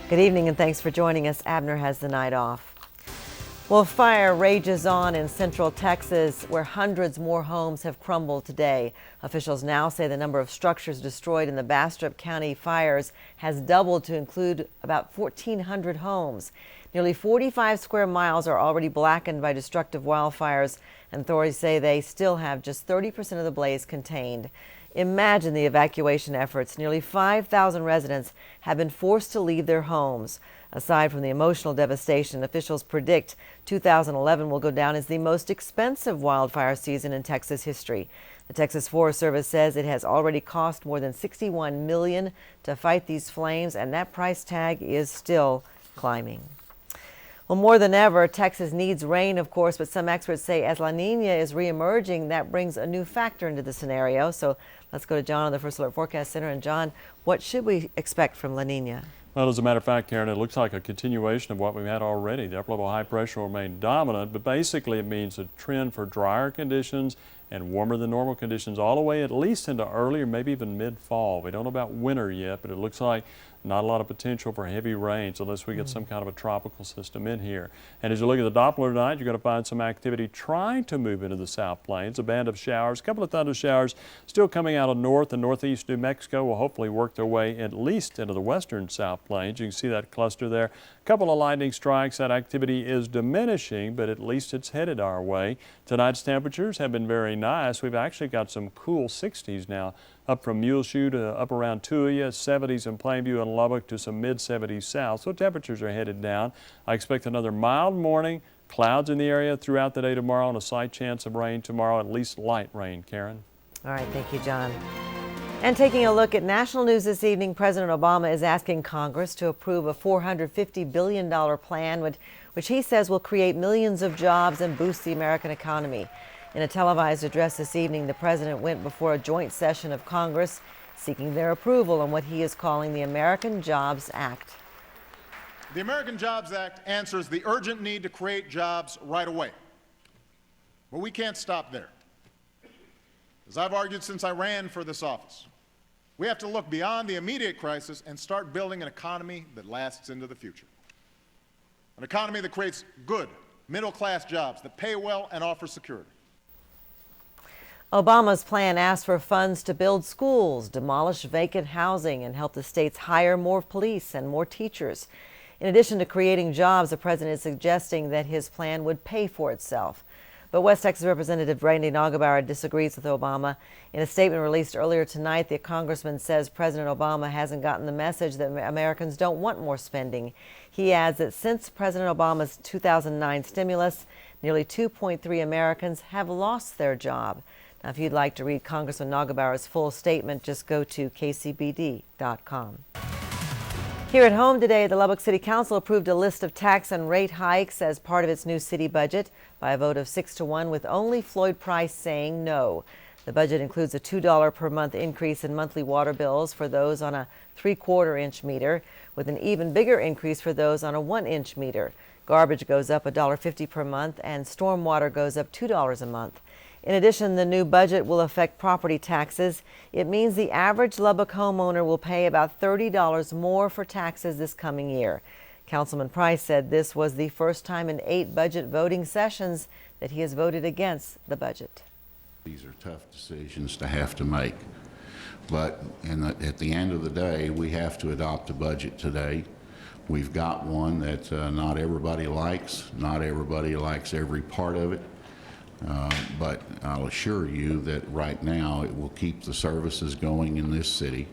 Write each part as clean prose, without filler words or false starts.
Good evening and thanks for joining us. Abner has the night off. Well, fire rages on in central Texas, where hundreds more homes have crumbled today. Officials now say the number of structures destroyed in the Bastrop County fires has doubled to include about 1,400 homes. Nearly 45 square miles are already blackened by destructive wildfires, and authorities say they still have just 30% of the blaze contained. Imagine the evacuation efforts. Nearly 5,000 residents have been forced to leave their homes. Aside from the emotional devastation, officials predict 2011 will go down as the most expensive wildfire season in Texas history. The Texas Forest Service says it has already cost more than $61 million to fight these flames, and that price tag is still climbing. Well, more than ever, Texas needs rain, of course, but some experts say as La Nina is reemerging, that brings a new factor into the scenario. So let's go to John on the First Alert Forecast Center. And John, what should we expect from La Nina? Well, as a matter of fact, Karen, it looks like a continuation of what we've had already. The upper level high pressure will remain dominant, but basically it means a trend for drier conditions and warmer than normal conditions all the way at least into early or maybe even mid-fall. We don't know about winter yet, but it looks like not a lot of potential for heavy rains unless we get some kind of a tropical system in here. And as you look at the Doppler tonight, you're going to find some activity trying to move into the South Plains. A band of showers, a couple of thunder showers still coming out of north and northeast New Mexico will hopefully work their way at least into the western South Plains. You can see that cluster there. A couple of lightning strikes. That activity is diminishing, but at least it's headed our way. Tonight's temperatures have been very nice. We've actually got some cool 60s now, up from Muleshoe to up around Tuia, 70s in Plainview and Lubbock to some mid-70s south. So temperatures are headed down. I expect another mild morning, clouds in the area throughout the day tomorrow, and a slight chance of rain tomorrow, at least light rain, Karen. All right, thank you, John. And taking a look at national news this evening, President Obama is asking Congress to approve a $450 billion plan, which he says will create millions of jobs and boost the American economy. In a televised address this evening, the president went before a joint session of Congress seeking their approval on what he is calling the American Jobs Act. The American Jobs Act answers the urgent need to create jobs right away. But we can't stop there. As I've argued since I ran for this office, we have to look beyond the immediate crisis and start building an economy that lasts into the future. An economy that creates good, middle-class jobs that pay well and offer security. Obama's plan asks for funds to build schools, demolish vacant housing, and help the states hire more police and more teachers. In addition to creating jobs, the president is suggesting that his plan would pay for itself. But West Texas Representative Randy Neugebauer disagrees with Obama. In a statement released earlier tonight, the congressman says President Obama hasn't gotten the message that Americans don't want more spending. He adds that since President Obama's 2009 stimulus, nearly 2.3 Americans have lost their job. Now, if you'd like to read Congressman Neugebauer's full statement, just go to KCBD.com. Here at home today, the Lubbock City Council approved a list of tax and rate hikes as part of its new city budget by a vote of 6-1, with only Floyd Price saying no. The budget includes a $2 per month increase in monthly water bills for those on a 3/4-inch meter, with an even bigger increase for those on a 1-inch meter. Garbage goes up $1.50 per month, and stormwater goes up $2 a month. In addition, the new budget will affect property taxes. It means the average Lubbock homeowner will pay about $30 more for taxes this coming year. Councilman Price said this was the first time in 8 budget voting sessions that he has voted against the budget. These are tough decisions to have to make, but at the end of the day, we have to adopt a budget today. We've got one that not everybody likes. Not everybody likes every part of it. But I'll assure you that right now it will keep the services going in this city.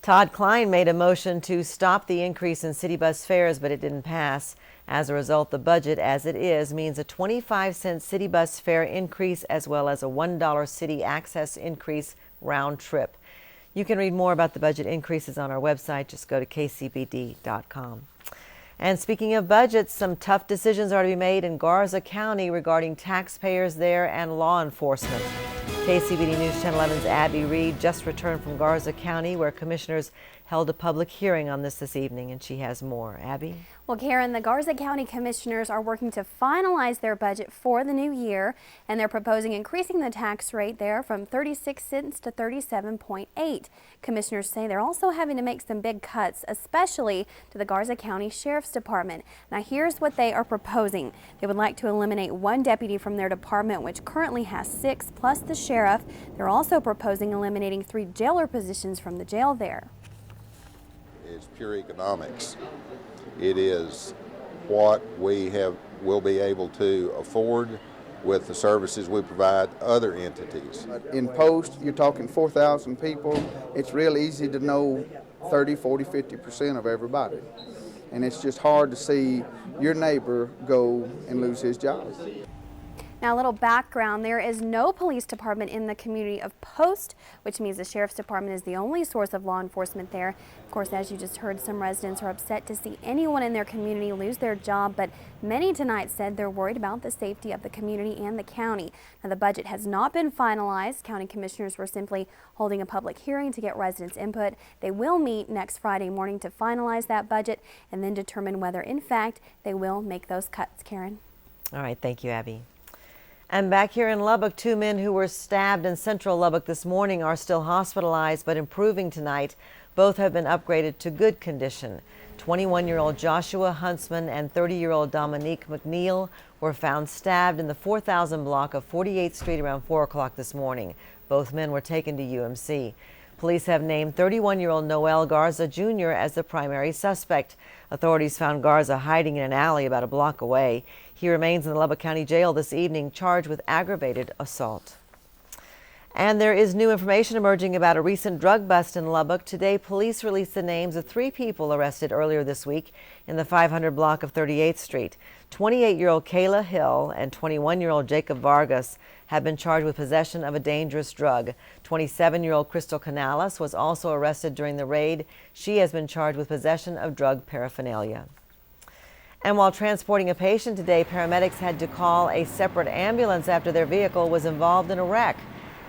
Todd Klein made a motion to stop the increase in city bus fares, but it didn't pass. As a result, the budget as it is means a 25-cent city bus fare increase as well as a $1 city access increase round trip. You can read more about the budget increases on our website. Just go to kcbd.com. And speaking of budgets, some tough decisions are to be made in Garza County regarding taxpayers there and law enforcement. KCBD News Channel 11's Abby Reed just returned from Garza County, where commissioners held a public hearing on this evening, and she has more. Abby? Well, Karen, the Garza County commissioners are working to finalize their budget for the new year, and they're proposing increasing the tax rate there from 36 cents to 37.8. Commissioners say they're also having to make some big cuts, especially to the Garza County Sheriff's Department. Now, here's what they are proposing. They would like to eliminate one deputy from their department, which currently has 6, plus the sheriff. They're also proposing eliminating 3 jailer positions from the jail there. It's pure economics. It is what we will be able to afford with the services we provide other entities. In post, you're talking 4,000 people. It's real easy to know 30, 40, 50% of everybody. And it's just hard to see your neighbor go and lose his job. Now, a little background, there is no police department in the community of Post, which means the Sheriff's Department is the only source of law enforcement there. Of course, as you just heard, some residents are upset to see anyone in their community lose their job, but many tonight said they're worried about the safety of the community and the county. Now, the budget has not been finalized. County commissioners were simply holding a public hearing to get residents' input. They will meet next Friday morning to finalize that budget and then determine whether, in fact, they will make those cuts. Karen? All right, thank you, Abby. And back here in Lubbock, 2 men who were stabbed in central Lubbock this morning are still hospitalized but improving tonight. Both have been upgraded to good condition. 21-year-old Joshua Huntsman and 30-year-old Dominique McNeil were found stabbed in the 4000 block of 48th Street around 4 o'clock this morning. Both men were taken to UMC. Police have named 31-year-old Noel Garza Jr. as the primary suspect. Authorities found Garza hiding in an alley about a block away. He remains in the Lubbock County Jail this evening, charged with aggravated assault. And there is new information emerging about a recent drug bust in Lubbock. Today, police released the names of 3 people arrested earlier this week in the 500 block of 38th Street. 28-year-old Kayla Hill and 21-year-old Jacob Vargas have been charged with possession of a dangerous drug. 27-year-old Crystal Canales was also arrested during the raid. She has been charged with possession of drug paraphernalia. And while transporting a patient today, paramedics had to call a separate ambulance after their vehicle was involved in a wreck.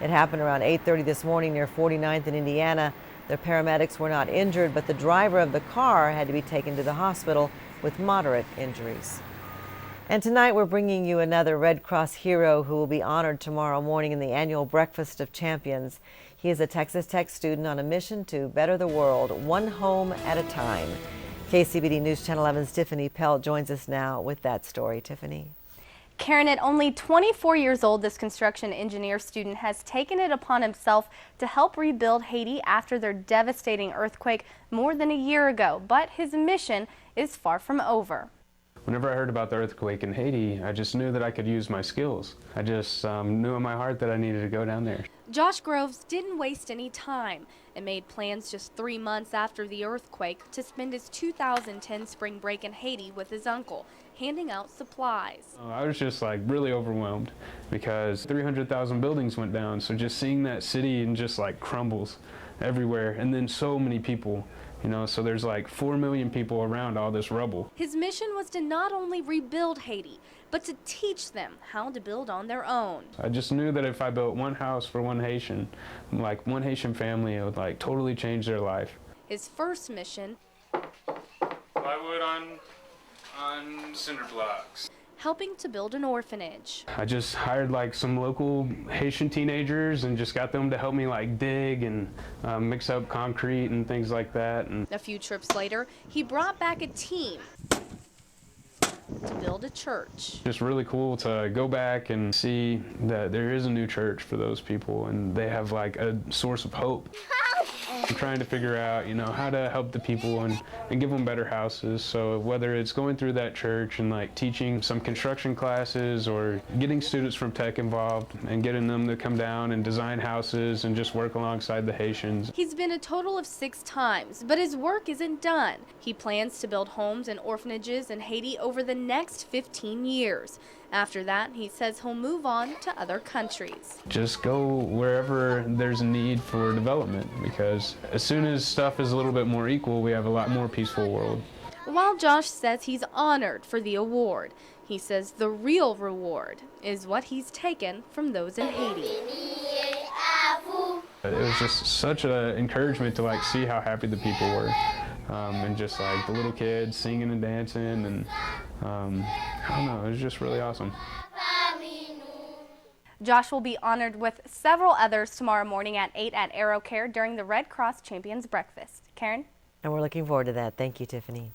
It happened around 8:30 this morning near 49th in Indiana. The paramedics were not injured, but the driver of the car had to be taken to the hospital with moderate injuries. And tonight we're bringing you another Red Cross hero who will be honored tomorrow morning in the annual Breakfast of Champions. He is a Texas Tech student on a mission to better the world, one home at a time. KCBD News Channel 11's Tiffany Pelt joins us now with that story. Tiffany. Karen, at only 24 years old, this construction engineer student has taken it upon himself to help rebuild Haiti after their devastating earthquake more than a year ago. But his mission is far from over. Whenever I heard about the earthquake in Haiti, I just knew that I could use my skills. I just knew in my heart that I needed to go down there. Josh Groves didn't waste any time and made plans just 3 months after the earthquake to spend his 2010 spring break in Haiti with his uncle, handing out supplies. I was just like really overwhelmed because 300,000 buildings went down. So just seeing that city and just like crumbles everywhere, and then so many people. You know, so there's like 4 million people around all this rubble. His mission was to not only rebuild Haiti, but to teach them how to build on their own. I just knew that if I built one house for one Haitian, like one Haitian family, it would like totally change their life. His first mission, plywood on cinder blocks. Helping to build an orphanage. I just hired like some local Haitian teenagers and just got them to help me like dig and mix up concrete and things like that. And a few trips later, he brought back a team to build a church. Just really cool to go back and see that there is a new church for those people and they have like a source of hope. I'm trying to figure out, you know, how to help the people and give them better houses. So whether it's going through that church and like teaching some construction classes or getting students from Tech involved and getting them to come down and design houses and just work alongside the Haitians. He's been a total of 6 times, but his work isn't done. He plans to build homes and orphanages in Haiti over the next 15 years. After that, he says he'll move on to other countries. Just go wherever there's a need for development, because as soon as stuff is a little bit more equal, we have a lot more peaceful world. While Josh says he's honored for the award, he says the real reward is what he's taken from those in Haiti. It was just such an encouragement to like see how happy the people were, and just like the little kids singing and dancing, and I don't know, it was just really awesome. Josh will be honored with several others tomorrow morning at 8 at AeroCare during the Red Cross Champions Breakfast. Karen? And we're looking forward to that. Thank you, Tiffany.